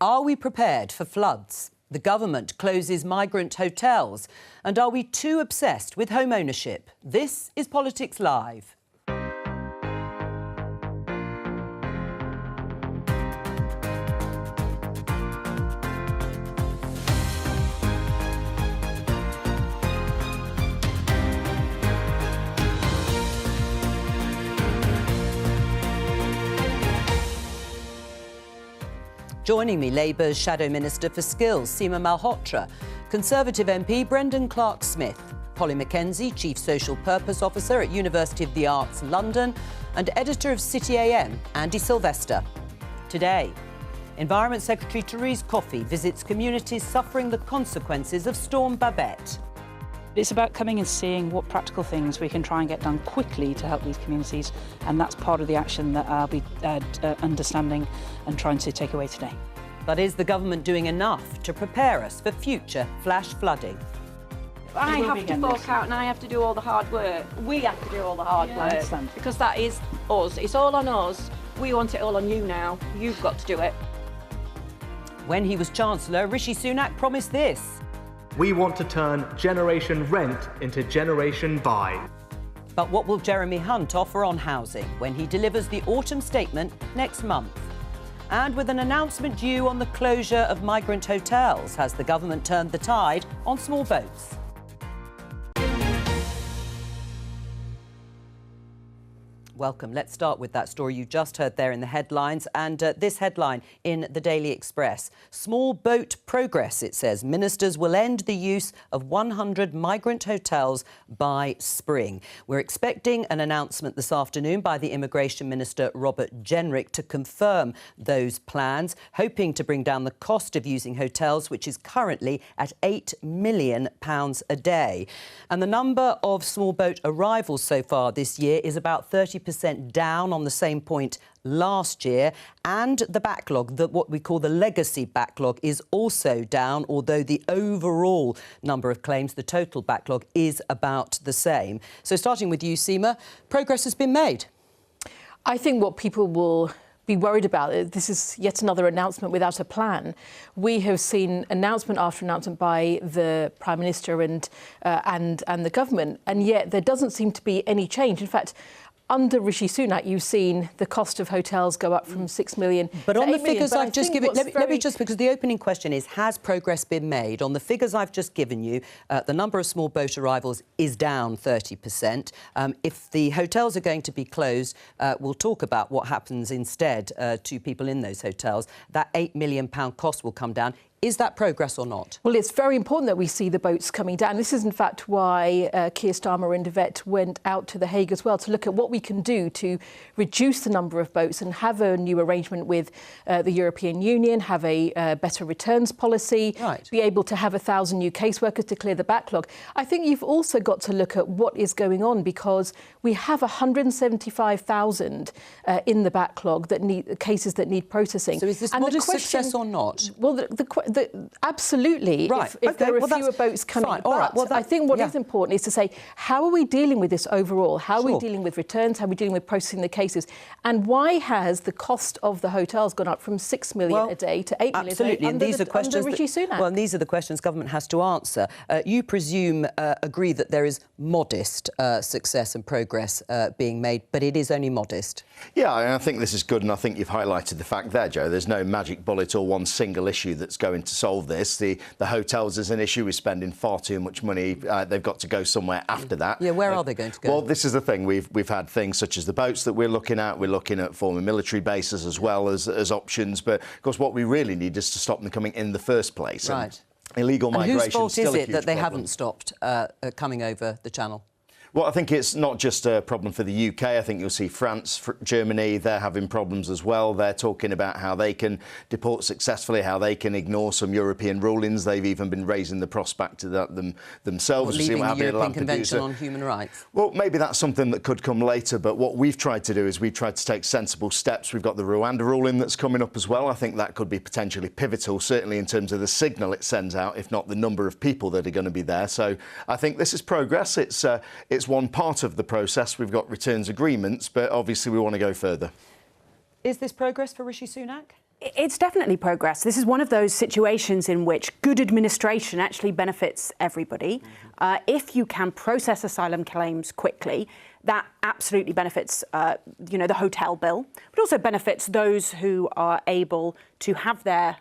Are we prepared for floods? The government closes migrant hotels. And are we too obsessed with home ownership? This is Politics Live. Joining me, Labour's Shadow Minister for Skills, Seema Malhotra, Conservative MP Brendan Clark-Smith, Polly Mackenzie, Chief Social Purpose Officer at University of the Arts London, and Editor of City AM, Andy Sylvester. Today, Environment Secretary Therese Coffey visits communities suffering the consequences of Storm Babet. It's about coming and seeing what practical things we can try and get done quickly to help these communities, and that's part of the action that I'll be understanding and trying to take away today. But is the government doing enough to prepare us for future flash flooding? I have to fork out and I have to do all the hard work. We have to do all the hard work because that is us. It's all on us. We want it all on you now. You've got to do it. When he was Chancellor, Rishi Sunak promised this. We want to turn Generation Rent into Generation Buy. But what will Jeremy Hunt offer on housing when he delivers the autumn statement next month? And with an announcement due on the closure of migrant hotels, has the government turned the tide on small boats? Welcome. Let's start with that story you just heard there in the headlines. And this headline in the Daily Express. Small boat progress, it says. Ministers will end the use of 100 migrant hotels by spring. We're expecting an announcement this afternoon by the Immigration Minister, Robert Jenrick, to confirm those plans, hoping to bring down the cost of using hotels, which is currently at £8 million a day. And the number of small boat arrivals so far this year is about 30% down on the same point last year, and the backlog, what we call the legacy backlog, is also down, although the overall number of claims, the total backlog, is about the same. So starting with you, Seema, progress has been made. I think what people will be worried about, this is yet another announcement without a plan. We have seen announcement after announcement by the Prime Minister and the government, and yet there doesn't seem to be any change. In fact, under Rishi Sunak, you've seen the cost of hotels go up from 6 million but to on 8 the figures million. I've just given, let me just, because the opening question is, has progress been made? On the figures I've just given you, the number of small boat arrivals is down 30%. If the hotels are going to be closed, we'll talk about what happens instead to people in those hotels. That £8 million cost will come down. Is that progress or not? Well, it's very important that we see the boats coming down. This is, in fact, why Keir Starmer and Yvette went out to The Hague as well, to look at what we can do to reduce the number of boats and have a new arrangement with the European Union, have a better returns policy, be able to have 1,000 new caseworkers to clear the backlog. I think you've also got to look at what is going on, because we have 175,000 in the backlog that need cases that need processing. So is this modest success or not? Well, absolutely. Right. If there are fewer boats coming. Fine. All right. Well, I think what is important is to say, how are we dealing with this overall? How are we dealing with returns? How are we dealing with processing the cases? And why has the cost of the hotels gone up from 6 million a day to 8 million absolutely. a day under, and these are questions under Rishi Sunak? Well, and these are the questions government has to answer. You presume agree that there is modest success and progress being made, but it is only modest. Yeah, I think this is good, and I think you've highlighted the fact there, Joe. There's no magic bullet or one single issue that's going to solve this. The hotels is an issue. We're spending far too much money. They've got to go somewhere after that. Yeah, where are they going to go? Well, this is the thing. We've had things such as the boats that we're looking at. We're looking at former military bases as well as options. But, of course, what we really need is to stop them coming in the first place. Right. And illegal migration whose fault still is a it huge that they problem. haven't stopped coming over the Channel? Well, I think it's not just a problem for the UK. I think you'll see France, Germany, they're having problems as well. They're talking about how they can deport successfully, how they can ignore some European rulings. They've even been raising the prospect of that themselves. Leaving the European Convention on Human Rights? Well, maybe that's something that could come later, but what we've tried to do is we've tried to take sensible steps. We've got the Rwanda ruling that's coming up as well. I think that could be potentially pivotal, certainly in terms of the signal it sends out, if not the number of people that are going to be there. So I think this is progress. It's one part of the process. We've got returns agreements, but obviously we want to go further. Is this progress for Rishi Sunak? It's definitely progress. This is one of those situations in which good administration actually benefits everybody. If you can process asylum claims quickly, that absolutely benefits, the hotel bill, but also benefits those who are able to have their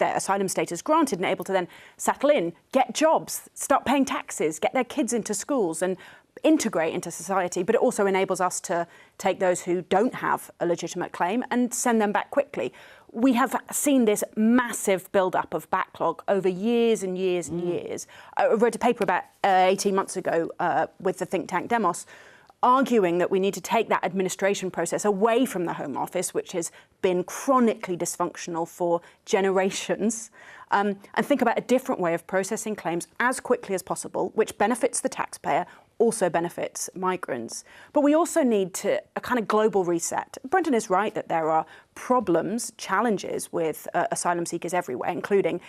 asylum status granted and able to then settle in, get jobs, start paying taxes, get their kids into schools and integrate into society. But it also enables us to take those who don't have a legitimate claim and send them back quickly. We have seen this massive build-up of backlog over years and years and years. I wrote a paper about 18 months ago with the think tank Demos, arguing that we need to take that administration process away from the Home Office, which has been chronically dysfunctional for generations, and think about a different way of processing claims as quickly as possible, which benefits the taxpayer, also benefits migrants. But we also need a kind of global reset. Brendan is right that there are problems, challenges with asylum seekers everywhere, including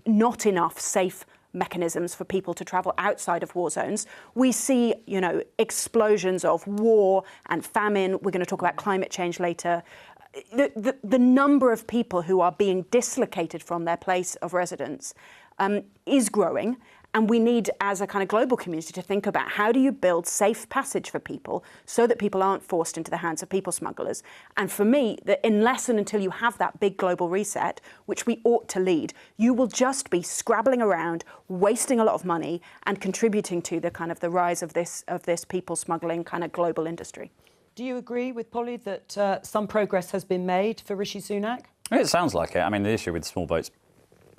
not enough safe mechanisms for people to travel outside of war zones. We see, explosions of war and famine. We're going to talk about climate change later. The number of people who are being dislocated from their place of residence is growing. And we need, as a kind of global community, to think about how do you build safe passage for people so that people aren't forced into the hands of people smugglers. And for me, that unless and until you have that big global reset, which we ought to lead, you will just be scrabbling around, wasting a lot of money and contributing to the kind of the rise of this people smuggling kind of global industry. Do you agree with Polly that some progress has been made for Rishi Sunak? It sounds like it. I mean, the issue with small boats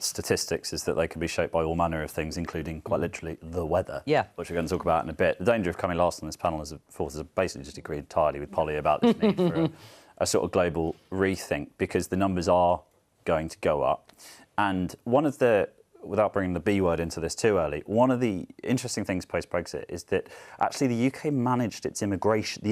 statistics is that they can be shaped by all manner of things, including quite literally the weather, which we're going to talk about in a bit. The danger of coming last on this panel is, of course, I basically just agreed entirely with Polly about this need for a sort of global rethink, because the numbers are going to go up. And one of the, without bringing the B word into this too early, one of the interesting things post-Brexit is that actually the UK managed its the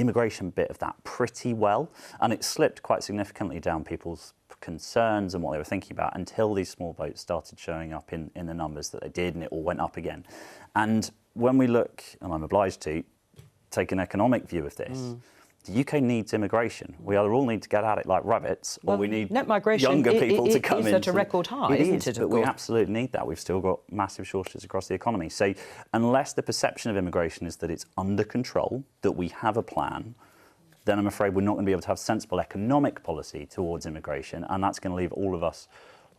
immigration bit of that pretty well, and it slipped quite significantly down people's concerns and what they were thinking about until these small boats started showing up in the numbers that they did, and it all went up again. And when we look, and I'm obliged to, take an economic view of this, the UK needs immigration. We either all need to get at it like rabbits, or we need net migration younger people to come in. It's at a record high, isn't it? But we absolutely need that. We've still got massive shortages across the economy. So unless the perception of immigration is that it's under control, that we have a plan, then I'm afraid we're not going to be able to have sensible economic policy towards immigration, and that's going to leave all of us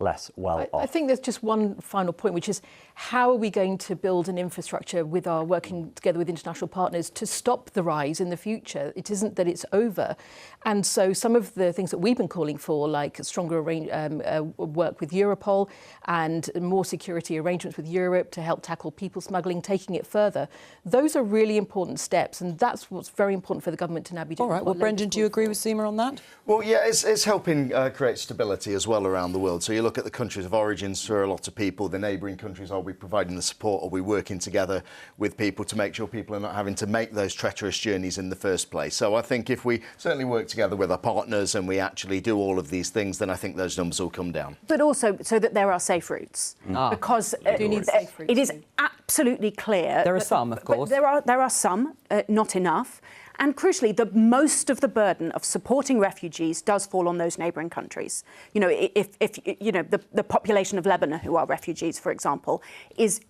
less well off. I think there's just one final point, which is how are we going to build an infrastructure with our working together with international partners to stop the rise in the future? It isn't that it's over. And so some of the things that we've been calling for, like stronger work with Europol and more security arrangements with Europe to help tackle people smuggling, taking it further, those are really important steps. And that's what's very important for the government to now be doing. All right. Well, Brendan, do you agree with Seema on that? Well, yeah, it's helping create stability as well around the world. So you look at the countries of origins for a lot of people, the neighbouring countries, are we providing the support? Are we working together with people to make sure people are not having to make those treacherous journeys in the first place? So I think if we certainly work together with our partners and we actually do all of these things, then I think those numbers will come down. But also so that there are safe routes. Because it is absolutely clear. There are some, of course. There are some, not enough. And crucially, most of the burden of supporting refugees does fall on those neighbouring countries. You know, if the population of Lebanon who are refugees, for example, is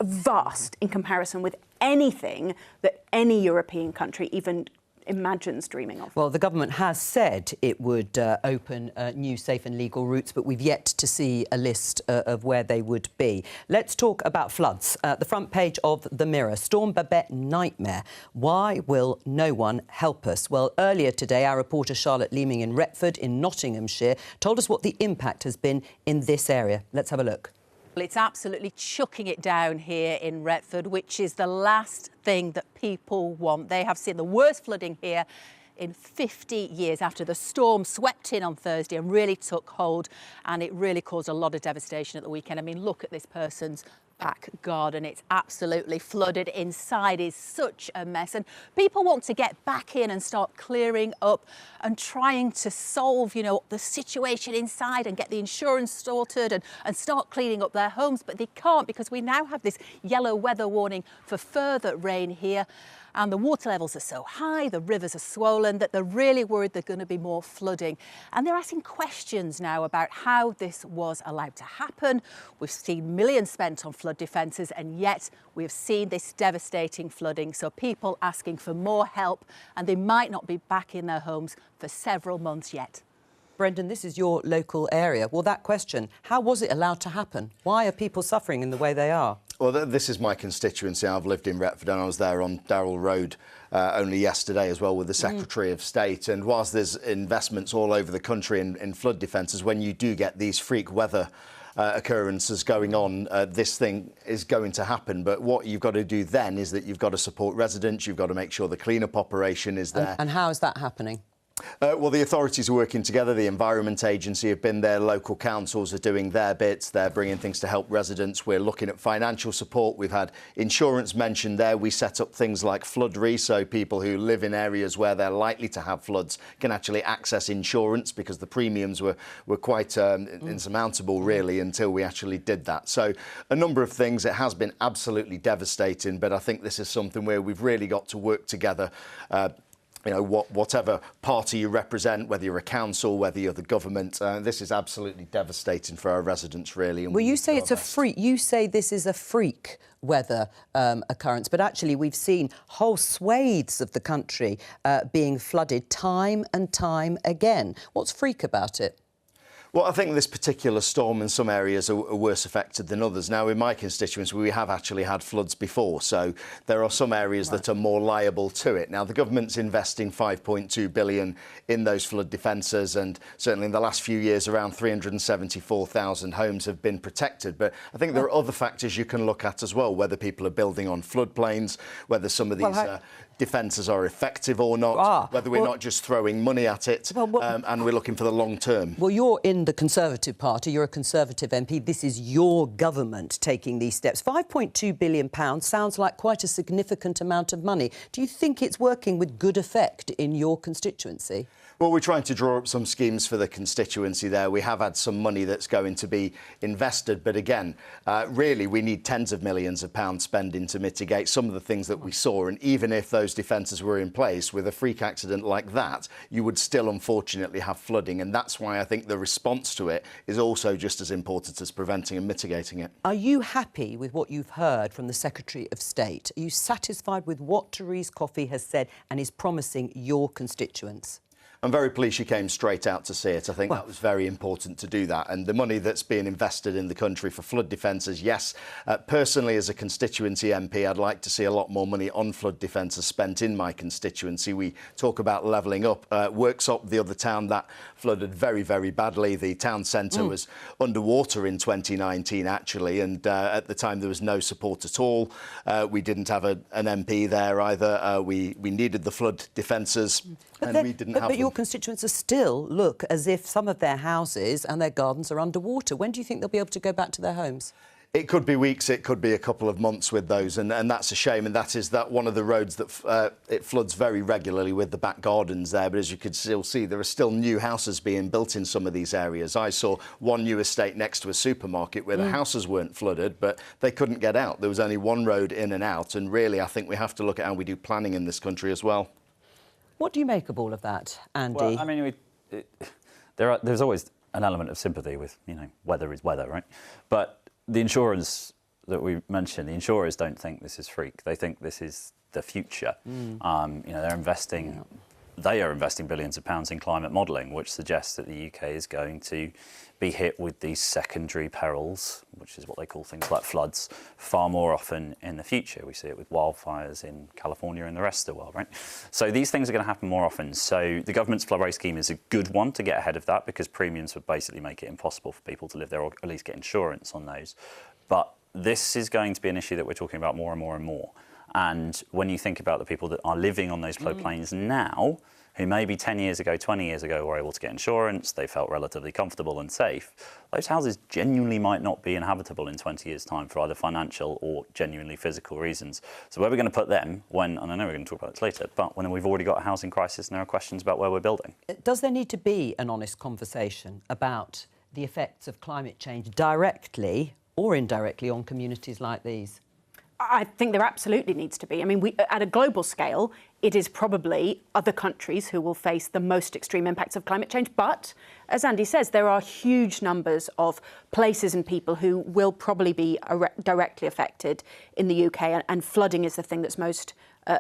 vast in comparison with anything that any European country even imagines dreaming of. Well, the government has said it would open new safe and legal routes, but we've yet to see a list of where they would be. Let's talk about floods. The front page of The Mirror, Storm Babet nightmare. Why will no one help us? Well, earlier today, our reporter Charlotte Leeming in Retford in Nottinghamshire told us what the impact has been in this area. Let's have a look. Well, it's absolutely chucking it down here in Retford, which is the last thing that people want. They have seen the worst flooding here in 50 years after the storm swept in on Thursday and really took hold, and it really caused a lot of devastation at the weekend. I mean, look at this person's back garden. It's absolutely flooded. Inside is such a mess, and people want to get back in and start clearing up and trying to solve, the situation inside and get the insurance sorted and start cleaning up their homes, but they can't because we now have this yellow weather warning for further rain here. and the water levels are so high, the rivers are swollen, that they're really worried there's going to be more flooding. And they're asking questions now about how this was allowed to happen. We've seen millions spent on flood defences, and yet we've seen this devastating flooding. So people asking for more help, and they might not be back in their homes for several months yet. Brendan, this is your local area. Well, that question, how was it allowed to happen? Why are people suffering in the way they are? Well, this is my constituency. I've lived in Retford and I was there on Darrell Road only yesterday as well with the Secretary of State. And whilst there's investments all over the country in flood defences, when you do get these freak weather occurrences going on, this thing is going to happen. But what you've got to do then is that you've got to support residents, you've got to make sure the clean-up operation is there. And how is that happening? Well, the authorities are working together. The Environment Agency have been there. Local councils are doing their bits. They're bringing things to help residents. We're looking at financial support. We've had insurance mentioned there. We set up things like Flood Re, so people who live in areas where they're likely to have floods can actually access insurance, because the premiums were quite insurmountable, really, until we actually did that. So a number of things. It has been absolutely devastating, but I think this is something where we've really got to work together. You know, whatever party you represent, whether you're a council, whether you're the government, this is absolutely devastating for our residents, really. And well, you say it's a freak. You say this is a freak weather occurrence, but actually we've seen whole swathes of the country being flooded time and time again. What's freak about it? Well, I think this particular storm in some areas are worse affected than others. Now, in my constituency, we have actually had floods before, so there are some areas that are more liable to it. Now, the government's investing £5.2 billion in those flood defences, and certainly in the last few years, around 374,000 homes have been protected. But I think there are other factors you can look at as well, whether people are building on floodplains, whether some of these defences are effective or not, whether we're not just throwing money at it, and we're looking for the long term. Well, you're in the Conservative Party, you're a Conservative MP. This is your government taking these steps. £5.2 billion sounds like quite a significant amount of money. Do you think it's working with good effect in your constituency? Well, we're trying to draw up some schemes for the constituency there. We have had some money that's going to be invested. But again, really, we need tens of millions of pounds spending to mitigate some of the things that we saw. And even if those defences were in place, with a freak accident like that, you would still, unfortunately, have flooding. And that's why I think the response to it is also just as important as preventing and mitigating it. Are you happy with what you've heard from the Secretary of State? Are you satisfied with what Therese Coffey has said and is promising your constituents? I'm very pleased she came straight out to see it. I think that was very important to do that. And the money that's being invested in the country for flood defences, yes, personally as a constituency MP, I'd like to see a lot more money on flood defences spent in my constituency. We talk about levelling up. Worksop, the other town that flooded very, very badly. The town centre was underwater in 2019, actually, and at the time there was no support at all. We didn't have an MP there either. We needed the flood defences, and we didn't have them. Your constituents are still look as if some of their houses and their gardens are underwater. When do you think they'll be able to go back to their homes? It could be weeks, it could be a couple of months with those, and that's a shame. And that is one of the roads that it floods very regularly with the back gardens there. But as you could still see, there are still new houses being built in some of these areas. I saw one new estate next to a supermarket where the houses weren't flooded, but they couldn't get out. There was only one road in and out. And really, I think we have to look at how we do planning in this country as well. What do you make of all of that, Andy? Well, I mean, there's always an element of sympathy with, you know, weather is weather, right? But the insurers that we mentioned, the insurers don't think this is freak. They think this is the future. You know, they're investing... They are investing billions of pounds in climate modelling, which suggests that the UK is going to be hit with these secondary perils, which is what they call things like floods, far more often in the future. We see it with wildfires in California and the rest of the world, right? So these things are going to happen more often. So the government's flood rate scheme is a good one to get ahead of that, because premiums would basically make it impossible for people to live there, or at least get insurance on those. But this is going to be an issue that we're talking about more and more and more. And when you think about the people that are living on those floodplains now, who maybe 10 years ago, 20 years ago were able to get insurance, they felt relatively comfortable and safe, those houses genuinely might not be inhabitable in 20 years' time for either financial or genuinely physical reasons. So where are we going to put them when, and I know we're going to talk about this later, but when we've already got a housing crisis and there are questions about where we're building? Does there need to be an honest conversation about the effects of climate change directly or indirectly on communities like these? I think there absolutely needs to be. I mean, at a global scale, it is probably other countries who will face the most extreme impacts of climate change. But, as Andy says, there are huge numbers of places and people who will probably be directly affected in the UK, and flooding is the thing that's most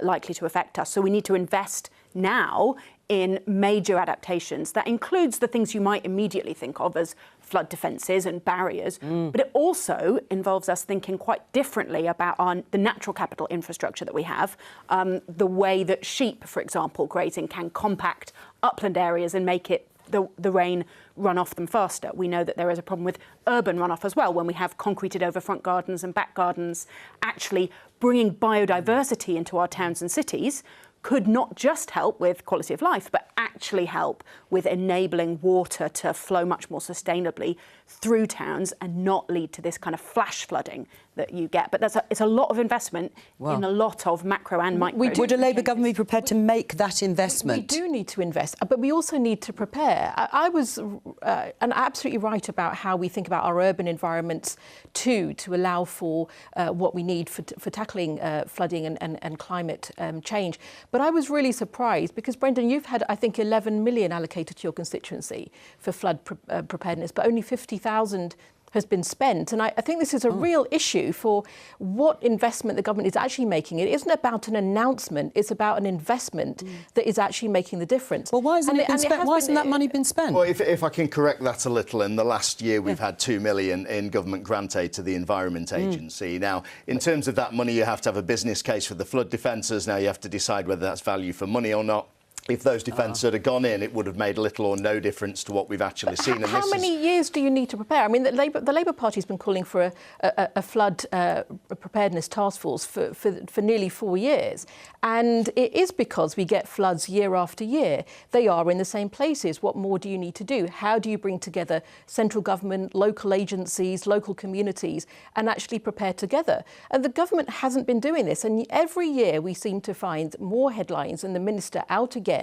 likely to affect us. So we need to invest now in major adaptations. That includes the things you might immediately think of as flood defences and barriers, but it also involves us thinking quite differently about the natural capital infrastructure that we have, the way that sheep, for example, grazing can compact upland areas and make it the rain run off them faster. We know that there is a problem with urban runoff as well when we have concreted over front gardens and back gardens. Actually bringing biodiversity into our towns and cities could not just help with quality of life, but actually help with enabling water to flow much more sustainably through towns and not lead to this kind of flash flooding that you get. But it's a lot of investment in a lot of macro and micro. Would a Labour government be prepared to make that investment? We do need to invest, but we also need to prepare. I was absolutely right about how we think about our urban environments too, to allow for what we need for tackling flooding and climate change. But I was really surprised because, Brendan, you've had, I think, 11 million allocated to your constituency for flood preparedness, but only 50,000 has been spent. And I think this is a real issue for what investment the government is actually making. It isn't about an announcement, it's about an investment that is actually making the difference. Well, why hasn't it been spent? Why hasn't that money been spent? Well, if I can correct that a little, in the last year we've had 2 million in government grant aid to the Environment Agency. Now, in terms of that money, you have to have a business case for the flood defences. Now, you have to decide whether that's value for money or not. If those defences had gone in, it would have made little or no difference to what we've actually seen. How many years do you need to prepare? I mean, the Labour Party has been calling for a flood preparedness task force for nearly 4 years. And it is because we get floods year after year. They are in the same places. What more do you need to do? How do you bring together central government, local agencies, local communities, and actually prepare together? And the government hasn't been doing this. And every year we seem to find more headlines and the minister out again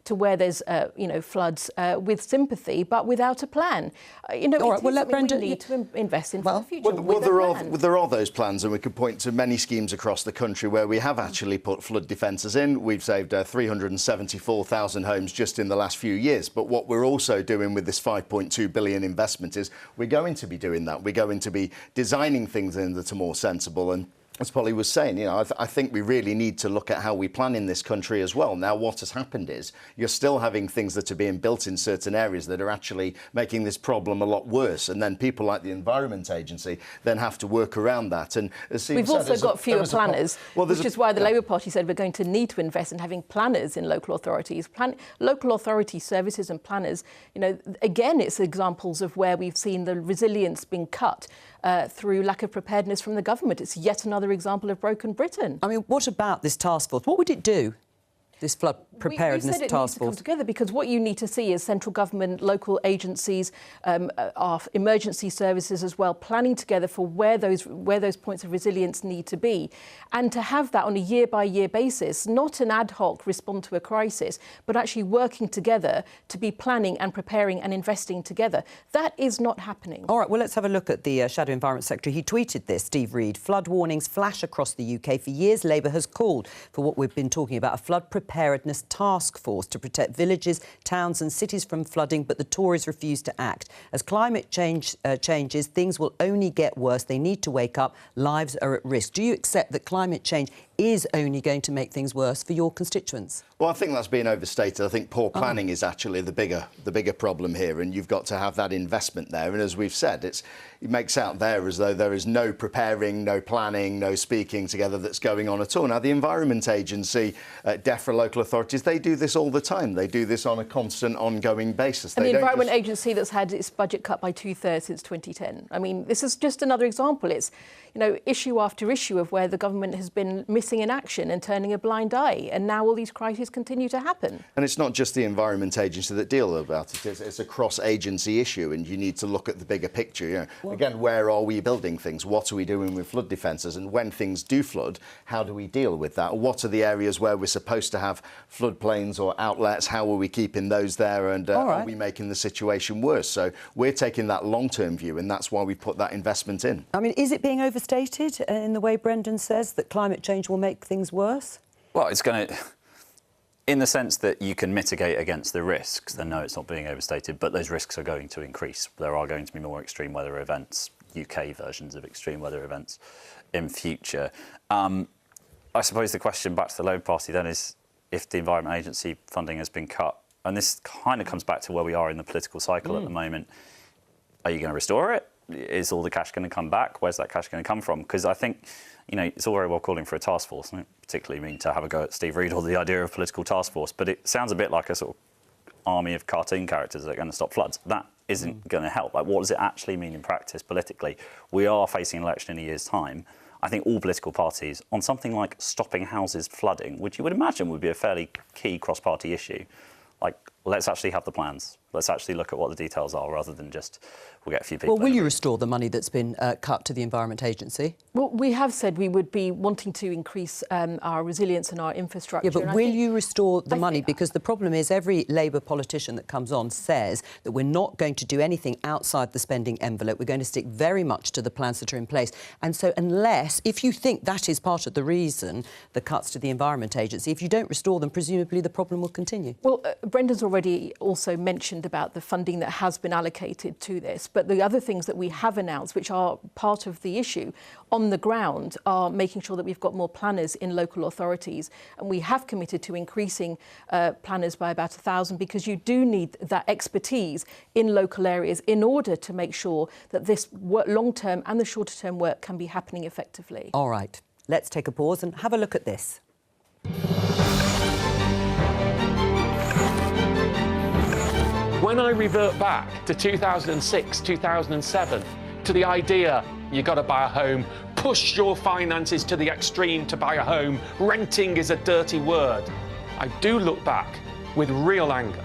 to where there's floods with sympathy but without a plan. All right, well, let Brenda, we need to invest in for the future. There are those plans, and we could point to many schemes across the country where we have actually put flood defences in. We've saved 374,000 homes just in the last few years. But what we're also doing with this 5.2 billion investment is we're going to be doing that. We're going to be designing things in that are more sensible. And as Polly was saying, I think we really need to look at how we plan in this country as well. Now, what has happened is you're still having things that are being built in certain areas that are actually making this problem a lot worse. And then people like the Environment Agency then have to work around that. And as we've also got fewer planners, which is why the Labour Party said we're going to need to invest in having planners in local authorities. Local authority services and planners, again, it's examples of where we've seen the resilience being cut through lack of preparedness from the government. It's yet another example of broken Britain. I mean, what about this task force? What would it do? This flood preparedness task force. It needs to come together because what you need to see is central government, local agencies, our emergency services as well, planning together for where those points of resilience need to be, and to have that on a year-by-year basis, not an ad hoc respond to a crisis, but actually working together to be planning and preparing and investing together. That is not happening. All right, well, let's have a look at the Shadow Environment Secretary. He tweeted this, Steve Reed. Flood warnings flash across the UK. For years, Labour has called for what we've been talking about, a flood preparedness task force to protect villages, towns and cities from flooding, but the Tories refuse to act. As climate change changes, things will only get worse. They need to wake up. Lives are at risk. Do you accept that climate change is only going to make things worse for your constituents? Well, I think that's being overstated. I think poor planning is actually the bigger problem here, and you've got to have that investment there. And as we've said, it makes out there as though there is no preparing, no planning, no speaking together that's going on at all. Now, the Environment Agency, DEFRA, local authorities, they do this all the time. They do this on a constant, ongoing basis. And the Environment Agency that's had its budget cut by 2/3 since 2010. I mean, this is just another example. It's, issue after issue of where the government has been missing missing in action and turning a blind eye. And now all these crises continue to happen. And it's not just the Environment Agency that deal about it. It's a cross-agency issue, and you need to look at the bigger picture. You know, again, where are we building things? What are we doing with flood defences? And when things do flood, how do we deal with that? What are the areas where we're supposed to have floodplains or outlets? How are we keeping those there? And are we making the situation worse? So we're taking that long-term view, and that's why we put that investment in. I mean, is it being overstated in the way Brendan says that climate change will make things worse? Well, it's going to... In the sense that you can mitigate against the risks, then no, it's not being overstated, but those risks are going to increase. There are going to be more extreme weather events, UK versions of extreme weather events in future. I suppose the question back to the Labour Party then is if the Environment Agency funding has been cut, and this kind of comes back to where we are in the political cycle at the moment, are you going to restore it? Is all the cash going to come back? Where's that cash going to come from? Because I think, you know, it's all very well calling for a task force. I don't particularly mean to have a go at Steve Reed or the idea of political task force, but it sounds a bit like a sort of army of cartoon characters that are going to stop floods. That isn't going to help. Like, what does it actually mean in practice politically? We are facing an election in a year's time. I think all political parties, on something like stopping houses flooding, which you would imagine would be a fairly key cross-party issue, like, let's actually have the plans. Let's actually look at what the details are rather than just we'll get a few people. Well, will you restore the money that's been cut to the Environment Agency? Well, we have said we would be wanting to increase our resilience and our infrastructure. Yeah, but will you restore the money? Because the problem is every Labour politician that comes on says that we're not going to do anything outside the spending envelope. We're going to stick very much to the plans that are in place. And so if you think that is part of the reason, the cuts to the Environment Agency, if you don't restore them, presumably the problem will continue. Well, Brendan's already also mentioned about the funding that has been allocated to this. But the other things that we have announced, which are part of the issue on the ground, are making sure that we've got more planners in local authorities. And we have committed to increasing planners by about 1,000, because you do need that expertise in local areas in order to make sure that this long-term and the shorter-term work can be happening effectively. All right, let's take a pause and have a look at this. When I revert back to 2006, 2007, to the idea you got to buy a home, push your finances to the extreme to buy a home, renting is a dirty word, I do look back with real anger.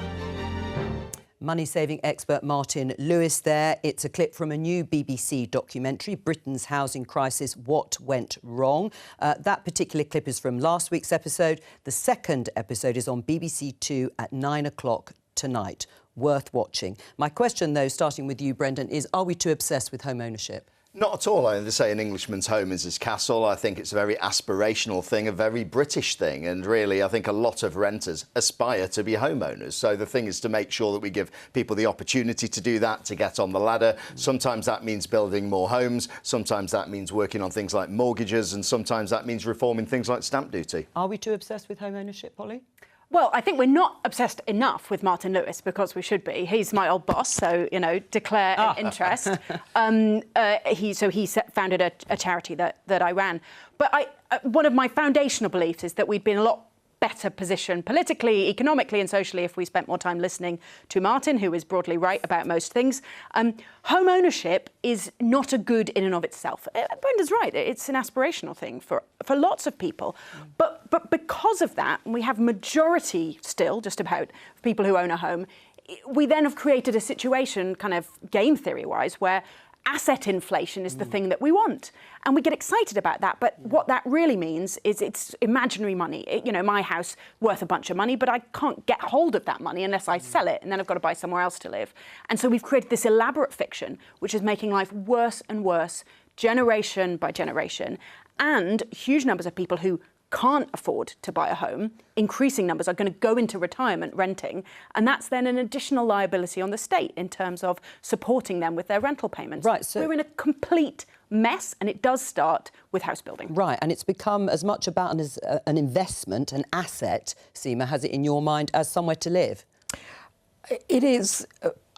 Money-saving expert Martin Lewis there. It's a clip from a new BBC documentary, Britain's Housing Crisis, What Went Wrong. That particular clip is from last week's episode. The second episode is on BBC Two at 9 o'clock tonight. Worth watching. My question, though, starting with you, Brendan, is are we too obsessed with home ownership? Not at all. They say an Englishman's home is his castle. I think it's a very aspirational thing, a very British thing. And really, I think a lot of renters aspire to be homeowners. So the thing is to make sure that we give people the opportunity to do that, to get on the ladder. Sometimes that means building more homes. Sometimes that means working on things like mortgages. And sometimes that means reforming things like stamp duty. Are we too obsessed with home ownership, Polly? Well, I think we're not obsessed enough with Martin Lewis, because we should be. He's my old boss, so, you know, declare an interest. He founded a charity that I ran. But one of my foundational beliefs is that we'd been a lot better position politically, economically and socially if we spent more time listening to Martin, who is broadly right about most things. Home ownership is not a good in and of itself. Brenda's right, it's an aspirational thing for lots of people. But because of that, we have majority still, just about, of people who own a home, we then have created a situation, kind of game theory-wise, where asset inflation is the thing that we want. And we get excited about that. But what that really means is it's imaginary money. You know, my house worth a bunch of money, but I can't get hold of that money unless I sell it, and then I've got to buy somewhere else to live. And so we've created this elaborate fiction, which is making life worse and worse, generation by generation. And huge numbers of people who can't afford to buy a home, increasing numbers, are going to go into retirement renting, and that's then an additional liability on the state in terms of supporting them with their rental payments. Right, so we're in a complete mess, and it does start with house building. Right, and it's become as much about an investment, an asset, Seema, has it in your mind, as somewhere to live? It is.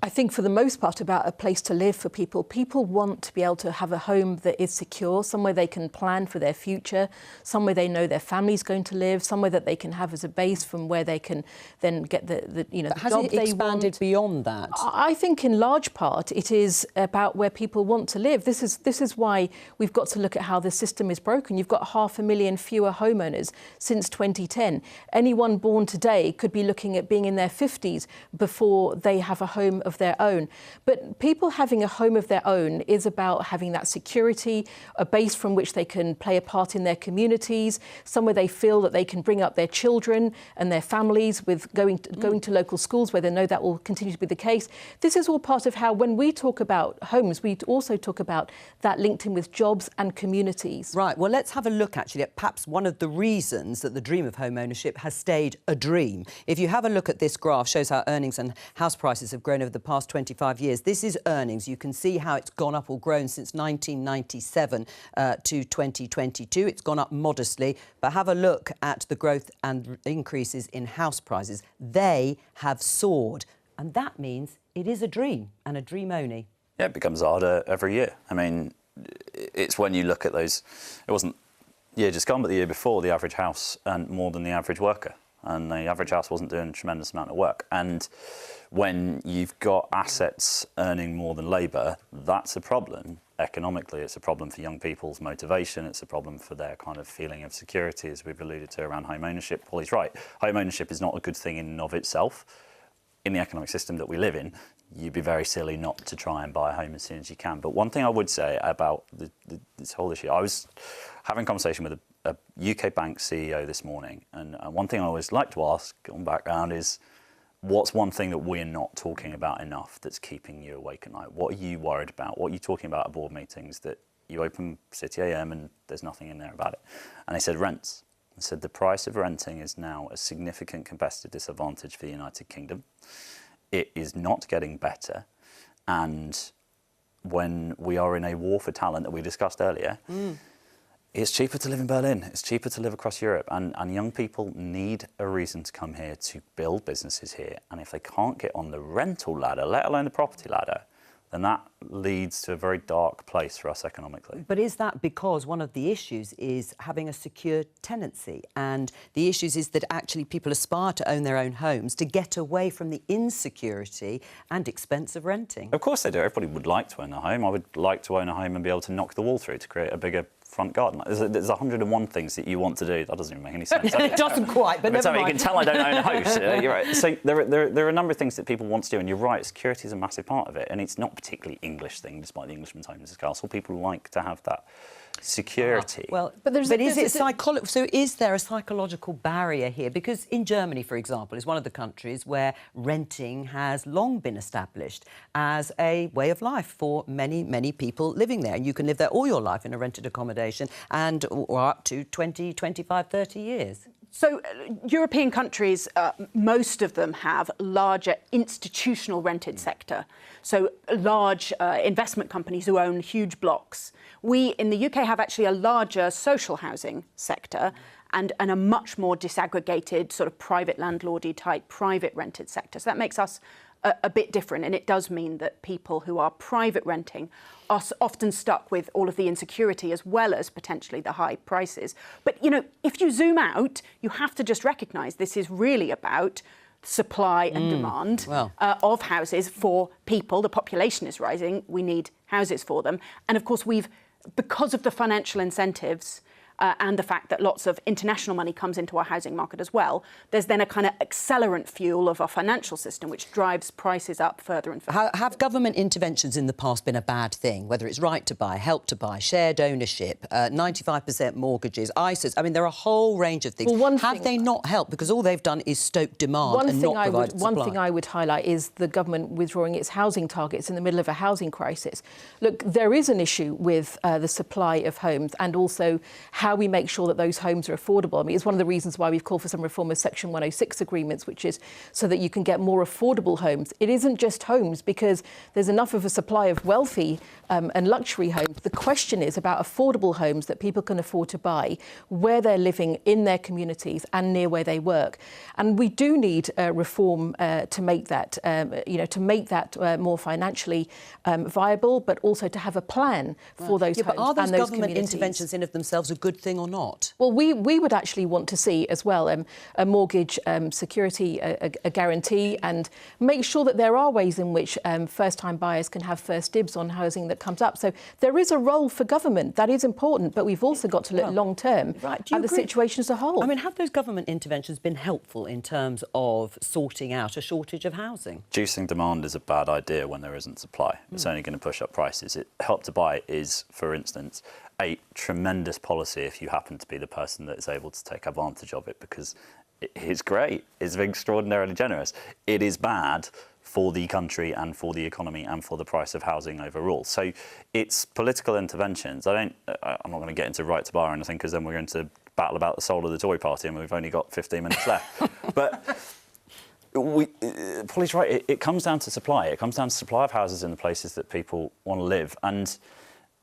I think for the most part about a place to live for people. People want to be able to have a home that is secure, somewhere they can plan for their future, somewhere they know their family's going to live, somewhere that they can have as a base from where they can then get the has job it they expanded want. beyond that? I think in large part it is about where people want to live. This is why we've got to look at how the system is broken. You've got 500,000 fewer homeowners since 2010. Anyone born today could be looking at being in their 50s before they have a home of their own. But people having a home of their own is about having that security, a base from which they can play a part in their communities, somewhere they feel that they can bring up their children and their families with going to local schools where they know that will continue to be the case. This is all part of how, when we talk about homes, we also talk about that linked in with jobs and communities. Right, well, let's have a look actually at perhaps one of the reasons that the dream of home ownership has stayed a dream. If you have a look at this graph, shows how earnings and house prices have grown over the past 25 years. This is earnings. You can see how it's gone up or grown since 1997 to 2022. It's gone up modestly, but have a look at the growth and increases in house prices. They have soared, and that means it is a dream, and a dream only. Yeah, it becomes harder every year. I mean, it's when you look at those, it wasn't the year just gone, but the year before, the average house earned more than the average worker, and the average house wasn't doing a tremendous amount of work. And when you've got assets earning more than labour, that's a problem. Economically, it's a problem for young people's motivation. It's a problem for their kind of feeling of security, as we've alluded to around home ownership. Paulie's right. Home ownership is not a good thing in and of itself. In the economic system that we live in, you'd be very silly not to try and buy a home as soon as you can. But one thing I would say about this whole issue, I was having a conversation with a UK bank CEO this morning, and one thing I always like to ask on background is, what's one thing that we're not talking about enough that's keeping you awake at night? What are you worried about? What are you talking about at board meetings that you open City AM and there's nothing in there about it? And they said rents. They said the price of renting is now a significant competitive disadvantage for the United Kingdom. It is not getting better. And when we are in a war for talent that we discussed earlier, it's cheaper to live in Berlin. It's cheaper to live across Europe. And young people need a reason to come here to build businesses here. And if they can't get on the rental ladder, let alone the property ladder, then that leads to a very dark place for us economically. But is that because one of the issues is having a secure tenancy? And the issues is that actually people aspire to own their own homes to get away from the insecurity and expense of renting. Of course they do. Everybody would like to own a home. I would like to own a home and be able to knock the wall through to create a bigger front garden. There's 101 things that you want to do. That doesn't even make any sense. It doesn't quite, but never mind. You can tell I don't own a house. You're right. So there are a number of things that people want to do, and you're right, security is a massive part of it, and it's not a particularly English thing, despite the Englishman's home as a castle. People like to have that security. Well, but is there a psychological barrier here? Because in Germany, for example, is one of the countries where renting has long been established as a way of life for many, many people living there. And you can live there all your life in a rented accommodation and or up to 20, 25, 30 years. So European countries, most of them have larger institutional rented sector. So large investment companies who own huge blocks. We in the UK have actually a larger social housing sector and a much more disaggregated sort of private landlordy type private rented sector. So that makes us a bit different, and it does mean that people who are private renting are often stuck with all of the insecurity as well as potentially the high prices. But, you know, if you zoom out, you have to just recognise this is really about supply and demand of houses for people. The population is rising. We need houses for them. And, of course, because of the financial incentives and the fact that lots of international money comes into our housing market as well, there's then a kind of accelerant fuel of our financial system which drives prices up further and further. Have government interventions in the past been a bad thing, whether it's right to buy, help to buy, shared ownership, 95% mortgages, ISAs? I mean, there are a whole range of things. Well, have they not helped? Because all they've done is stoke demand and not provide supply. One thing I would highlight is the government withdrawing its housing targets in the middle of a housing crisis. Look, there is an issue with the supply of homes and also how how we make sure that those homes are affordable. I mean, it's one of the reasons why we've called for some reform of Section 106 agreements, which is so that you can get more affordable homes. It isn't just homes, because there's enough of a supply of wealthy and luxury homes. The question is about affordable homes that people can afford to buy where they're living in their communities and near where they work. And we do need reform to make that, more financially viable, but also to have a plan for those homes. But are those and those government communities. interventions in of themselves a good thing or not? Well, we would actually want to see as well a mortgage security, a guarantee, and make sure that there are ways in which first-time buyers can have first dibs on housing that comes up. So there is a role for government. That is important, but we've also got to look long-term at the situation as a whole. I mean, have those government interventions been helpful in terms of sorting out a shortage of housing? Reducing demand is a bad idea when there isn't supply. It's only going to push up prices. Help to Buy is, for instance, a tremendous policy if you happen to be the person that is able to take advantage of it, because it's great. It's extraordinarily generous. It is bad for the country and for the economy and for the price of housing overall. So it's political interventions. I'm not going to get into right to buy or anything, because then we're going to battle about the soul of the Tory party and we've only got 15 minutes left. But Polly's right. It comes down to supply. It comes down to supply of houses in the places that people want to live. And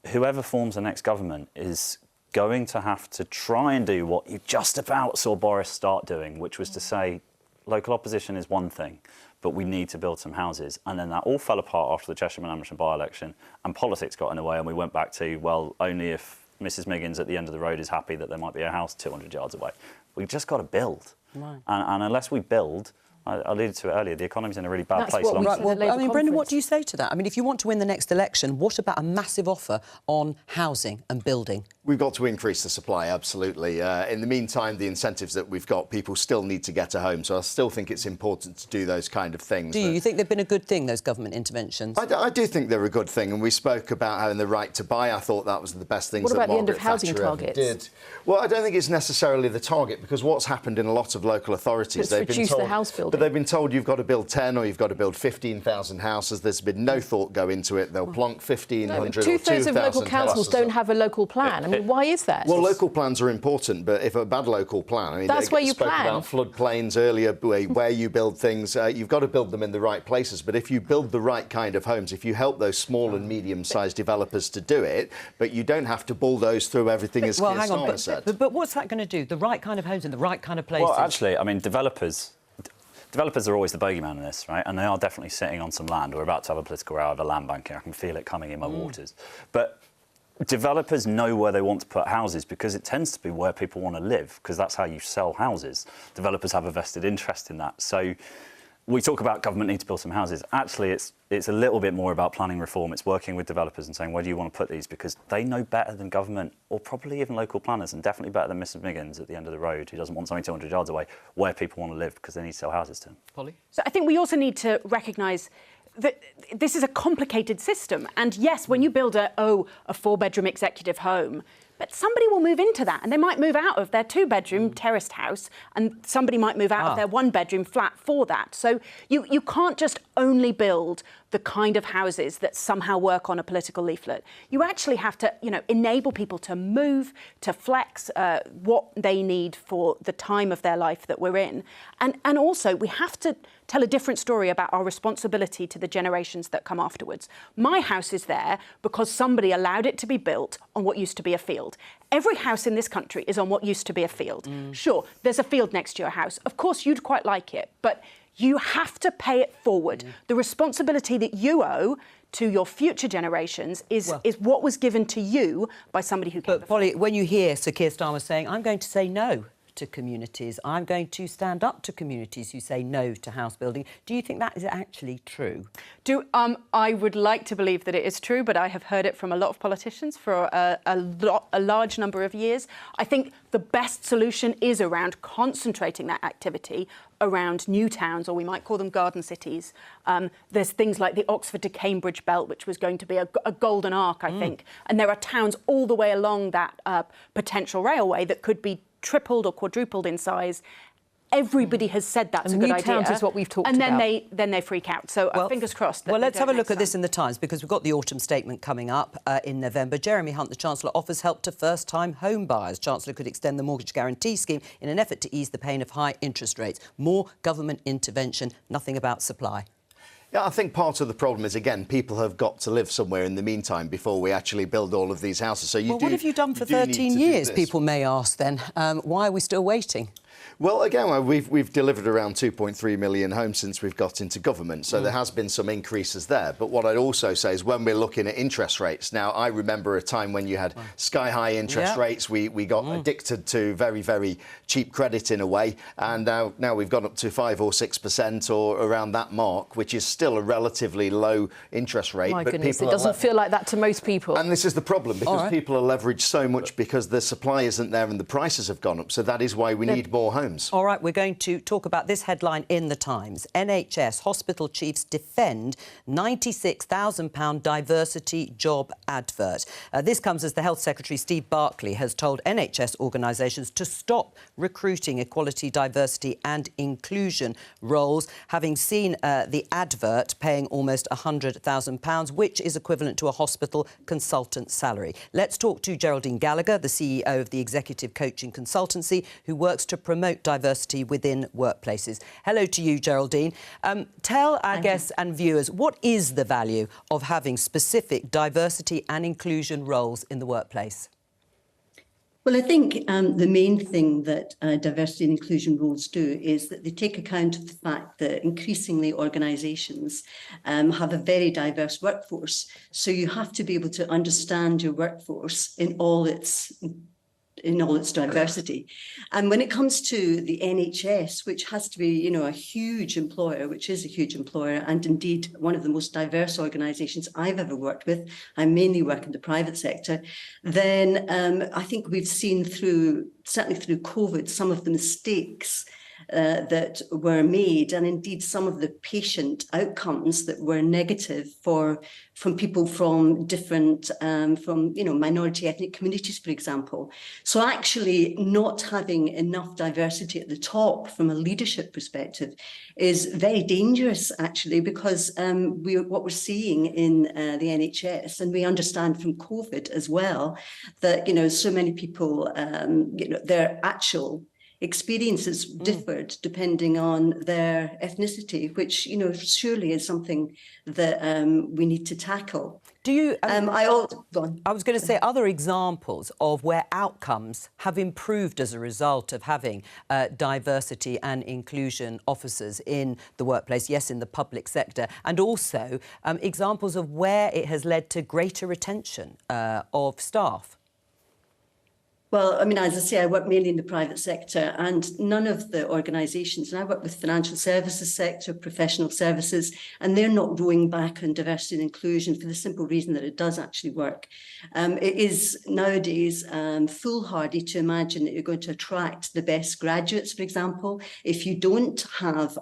whoever forms the next government is going to have to try and do what you just about saw Boris start doing, which was to say local opposition is one thing, but we need to build some houses. And then that all fell apart after the Cheshire and Amersham by-election, and politics got in the way, and we went back to, well, only if Mrs Miggins at the end of the road is happy that there might be a house 200 yards away. We've just got to build. Right. And unless we build, I alluded to it earlier, the economy's in a really bad place. Right, well, I mean, Brendan, what do you say to that? I mean, if you want to win the next election, what about a massive offer on housing and building? We've got to increase the supply, absolutely. In the meantime, the incentives that we've got, people still need to get a home, so I still think it's important to do those kind of things. Do you? You think they've been a good thing, those government interventions? I do think they're a good thing, and we spoke about having the right to buy. I thought that was the best thing that What about the end of Margaret housing Thatcher targets? did. Well, I don't think it's necessarily the target, because what's happened in a lot of local authorities, they've been told, the house building. but they've been told you've got to build 10 or you've got to build 15,000 houses. There's been no thought go into it. They'll plonk 1,500 or 2,000 Two-thirds of local councils don't have a local plan. I mean, why is that? Well, local plans are important, but if a bad local plan... I mean, that's where you spoke plan. about floodplains earlier, where you build things. You've got to build them in the right places. But if you build the right kind of homes, if you help those small and medium-sized developers to do it, but you don't have to bulldoze through everything, as Keir Starmer said. But what's that going to do? The right kind of homes in the right kind of places? Well, actually, I mean, developers are always the bogeyman in this, right? And they are definitely sitting on some land. We're about to have a political row over land banking. I can feel it coming in my waters. But developers know where they want to put houses, because it tends to be where people want to live, because that's how you sell houses. Developers have a vested interest in that. So we talk about government need to build some houses. Actually, it's a little bit more about planning reform. It's working with developers and saying, where do you want to put these? Because they know better than government, or probably even local planners, and definitely better than Mrs Miggins at the end of the road, who doesn't want something 200 yards away, where people want to live, because they need to sell houses to them. Polly? So I think we also need to recognise that this is a complicated system. And yes, when you build a four-bedroom executive home, but somebody will move into that, and they might move out of their two-bedroom terraced house, and somebody might move out of their one-bedroom flat for that. So you can't just only build the kind of houses that somehow work on a political leaflet. You actually have to, enable people to move, to flex what they need for the time of their life that we're in. And also, we have to tell a different story about our responsibility to the generations that come afterwards. My house is there because somebody allowed it to be built on what used to be a field. Every house in this country is on what used to be a field. Sure, there's a field next to your house. Of course, you'd quite like it, but you have to pay it forward. The responsibility that you owe to your future generations is what was given to you by somebody who came before. But Polly, when you hear Sir Keir Starmer saying, I'm going to say no to communities, I'm going to stand up to communities who say no to house building, do you think that is actually true? I would like to believe that it is true, but I have heard it from a lot of politicians for a large number of years. I think the best solution is around concentrating that activity around new towns, or we might call them garden cities. There's things like the Oxford to Cambridge belt, which was going to be a golden arc, I think. And there are towns all the way along that potential railway that could be tripled or quadrupled in size everybody has said that's a good idea. New towns is what we've talked about. And then they freak out. So fingers crossed. Well, let's have a look at this in the Times, because we've got the autumn statement coming up in November. Jeremy Hunt, the Chancellor, offers help to first-time home buyers. Chancellor could extend the mortgage guarantee scheme in an effort to ease the pain of high interest rates. More government intervention, nothing about supply. Yeah, I think part of the problem is, again, people have got to live somewhere in the meantime before we actually build all of these houses. So what have you done for 13 years, people may ask then? Why are we still waiting? Well, again, we've delivered around 2.3 million homes since we've got into government, so there has been some increases there. But what I'd also say is when we're looking at interest rates, now I remember a time when you had sky-high interest rates. We got addicted to very, very cheap credit in a way, and now we've gone up to 5 or 6% or around that mark, which is still a relatively low interest rate. My goodness, it doesn't feel like that to most people. And this is the problem, because people are leveraged so much because the supply isn't there and the prices have gone up. So that is why we need more homes. All right, we're going to talk about this headline in the Times. NHS hospital chiefs defend £96,000 diversity job advert. This comes as the Health Secretary, Steve Barclay, has told NHS organisations to stop recruiting equality, diversity and inclusion roles, having seen the advert paying almost £100,000, which is equivalent to a hospital consultant salary. Let's talk to Geraldine Gallagher, the CEO of the Executive Coaching Consultancy, who works to promote diversity within workplaces. Hello to you, Geraldine. Tell our guests and viewers, what is the value of having specific diversity and inclusion roles in the workplace? Well, I think the main thing that diversity and inclusion roles do is that they take account of the fact that increasingly organisations have a very diverse workforce. So you have to be able to understand your workforce in all its diversity. And when it comes to the NHS, which has to be, you know, a huge employer, which is a huge employer, and indeed one of the most diverse organisations I've ever worked with, I mainly work in the private sector, then I think we've seen certainly through COVID, some of the mistakes that were made, and indeed some of the patient outcomes that were negative from people from different minority ethnic communities, for example. So actually not having enough diversity at the top from a leadership perspective is very dangerous, actually, because what we're seeing in the NHS, and we understand from COVID as well, that so many people their actual experiences differed depending on their ethnicity, which surely is something that we need to tackle. Do you? I was going to say other examples of where outcomes have improved as a result of having diversity and inclusion officers in the workplace, yes, in the public sector, and also examples of where it has led to greater retention of staff. Well, I mean, as I say, I work mainly in the private sector, and none of the organisations, and I work with financial services sector, professional services, and they're not rowing back on diversity and inclusion for the simple reason that it does actually work. It is nowadays foolhardy to imagine that you're going to attract the best graduates, for example, if you don't have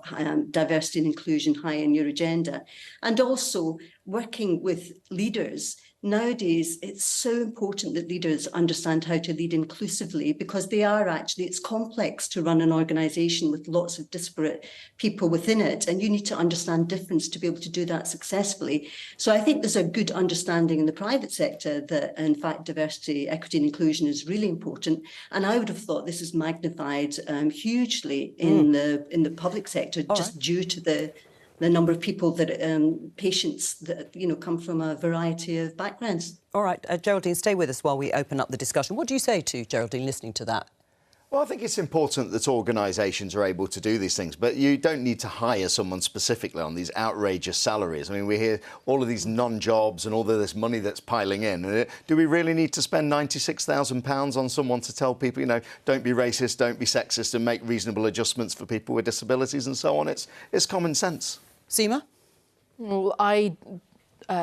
diversity and inclusion high in your agenda. And also working with leaders. Nowadays, it's so important that leaders understand how to lead inclusively, because it's complex to run an organisation with lots of disparate people within it, and you need to understand difference to be able to do that successfully. So I think there's a good understanding in the private sector that, in fact, diversity, equity and inclusion is really important. And I would have thought this is magnified hugely in the public sector, due to the number of people that patients that come from a variety of backgrounds. All right, Geraldine, stay with us while we open up the discussion. What do you say to Geraldine listening to that? Well, I think it's important that organisations are able to do these things, but you don't need to hire someone specifically on these outrageous salaries. I mean, we hear all of these non-jobs and all of this money that's piling in. Do we really need to spend £96,000 on someone to tell people, don't be racist, don't be sexist, and make reasonable adjustments for people with disabilities and so on? It's common sense. Seema? Well, I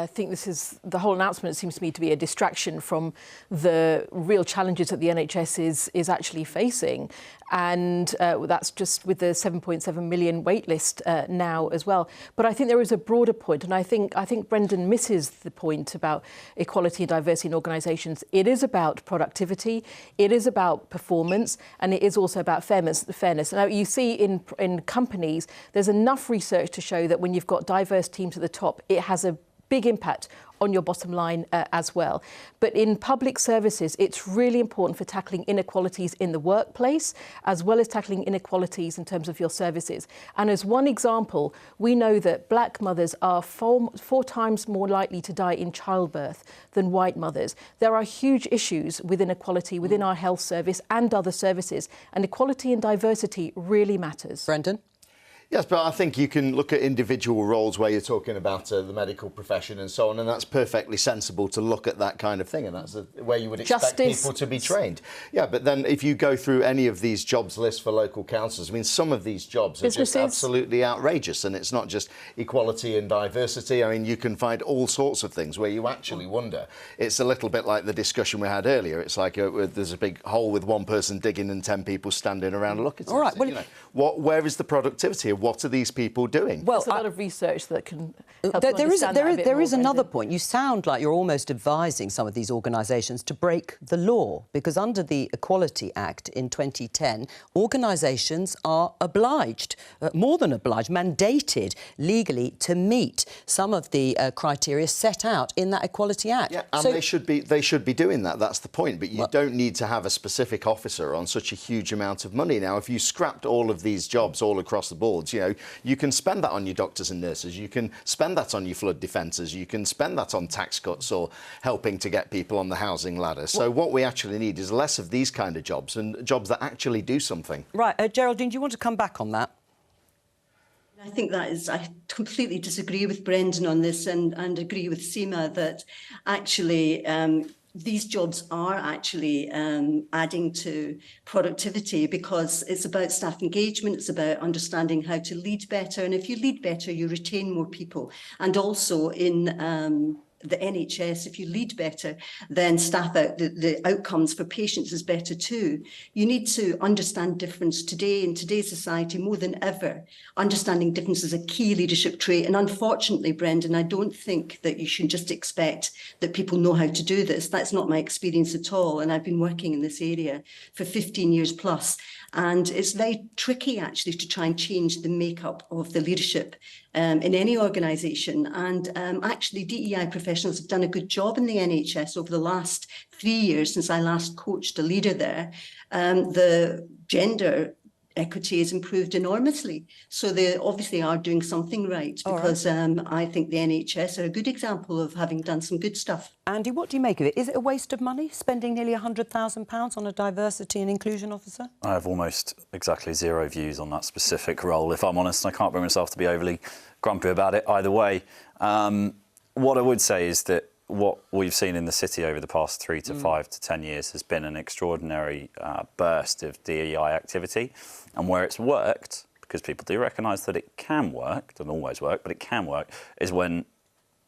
think the whole announcement seems to me to be a distraction from the real challenges that the NHS is actually facing. And that's just with the 7.7 million wait list now as well. But I think there is a broader point, and I think Brendan misses the point about equality and diversity in organisations. It is about productivity, it is about performance, and it is also about fairness. Now, you see in companies, there's enough research to show that when you've got diverse teams at the top, it has a big impact on your bottom line as well. But in public services, it's really important for tackling inequalities in the workplace, as well as tackling inequalities in terms of your services. And as one example, we know that black mothers are four times more likely to die in childbirth than white mothers. There are huge issues with inequality within our health service and other services, and equality and diversity really matters. Brendan? Yes, but I think you can look at individual roles where you're talking about the medical profession and so on, and that's perfectly sensible to look at that kind of thing, and that's where you would expect people to be trained. Yeah, but then if you go through any of these jobs lists for local councils, I mean, some of these jobs are just absolutely outrageous, and it's not just equality and diversity. I mean, you can find all sorts of things where you actually wonder. It's a little bit like the discussion we had earlier. It's like there's a big hole with one person digging and 10 people standing around looking at it. All right, well, you know, where is the productivity? What are these people doing? Well, there's a lot of research that can help there is another point. You sound like you're almost advising some of these organisations to break the law, because under the Equality Act in 2010, organisations are obliged, more than obliged, mandated legally to meet some of the criteria set out in that Equality Act. Yeah, and they should be doing that. That's the point. But you don't need to have a specific officer on such a huge amount of money. Now, if you scrapped all of these jobs all across the board, you know, you can spend that on your doctors and nurses, you can spend that on your flood defenders, you can spend that on tax cuts or helping to get people on the housing ladder. So what we actually need is less of these kind of jobs and jobs that actually do something. Right, Geraldine, do you want to come back on that? I think I completely disagree with Brendan on this and agree with Seema that actually these jobs are actually adding to productivity, because it's about staff engagement, it's about understanding how to lead better. And if you lead better, you retain more people. And also in the NHS, if you lead better, then the outcomes for patients is better too. You need to understand difference today in today's society more than ever. Understanding difference is a key leadership trait. And unfortunately, Brendan, I don't think that you should just expect that people know how to do this. That's not my experience at all. And I've been working in this area for 15 years plus. And it's very tricky, actually, to try and change the makeup of the leadership in any organisation. And actually, DEI professionals have done a good job in the NHS over the last 3 years since I last coached a leader there. The gender equity has improved enormously. So they obviously are doing something right, because I think the NHS are a good example of having done some good stuff. Andy, what do you make of it? Is it a waste of money, spending nearly £100,000 on a diversity and inclusion officer? I have almost exactly zero views on that specific role, if I'm honest. I can't bring myself to be overly grumpy about it either way. What I would say is that what we've seen in the city over the past 3 to 5 to 10 years has been an extraordinary burst of DEI activity. And where it's worked, because people do recognise that it can work, doesn't always work, but it can work, is when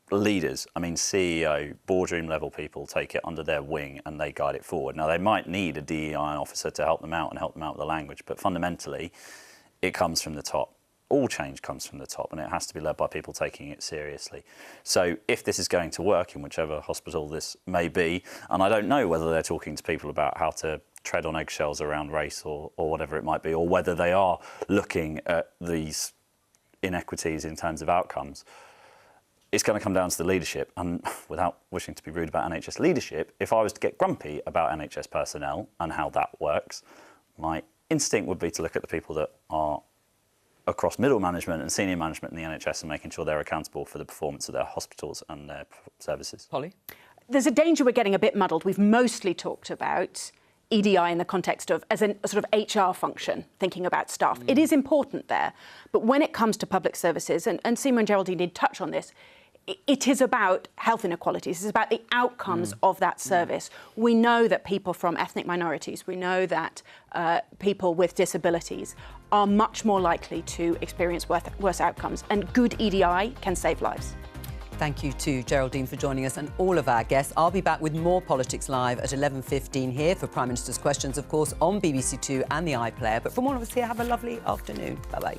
leaders, I mean CEO, boardroom level people take it under their wing and they guide it forward. Now, they might need a DEI officer to help them out and help them out with the language, but fundamentally, it comes from the top. All change comes from the top, and it has to be led by people taking it seriously. So if this is going to work in whichever hospital this may be, and I don't know whether they're talking to people about how to tread on eggshells around race or whatever it might be, or whether they are looking at these inequities in terms of outcomes, it's going to come down to the leadership. And without wishing to be rude about NHS leadership, if I was to get grumpy about NHS personnel and how that works, my instinct would be to look at the people that are across middle management and senior management in the NHS and making sure they're accountable for the performance of their hospitals and their services. Polly? There's a danger we're getting a bit muddled. We've mostly talked about EDI in the context of as a sort of HR function, thinking about staff. It is important there, but when it comes to public services, and Seema and Geraldine did touch on this, it is about health inequalities. It's about the outcomes of that service. We know that people from ethnic minorities, we know that people with disabilities are much more likely to experience worse outcomes, and good EDI can save lives. Thank you to Geraldine for joining us and all of our guests. I'll be back with more Politics Live at 11:15 here for Prime Minister's Questions, of course, on BBC Two and the iPlayer. But from all of us here, have a lovely afternoon. Bye-bye.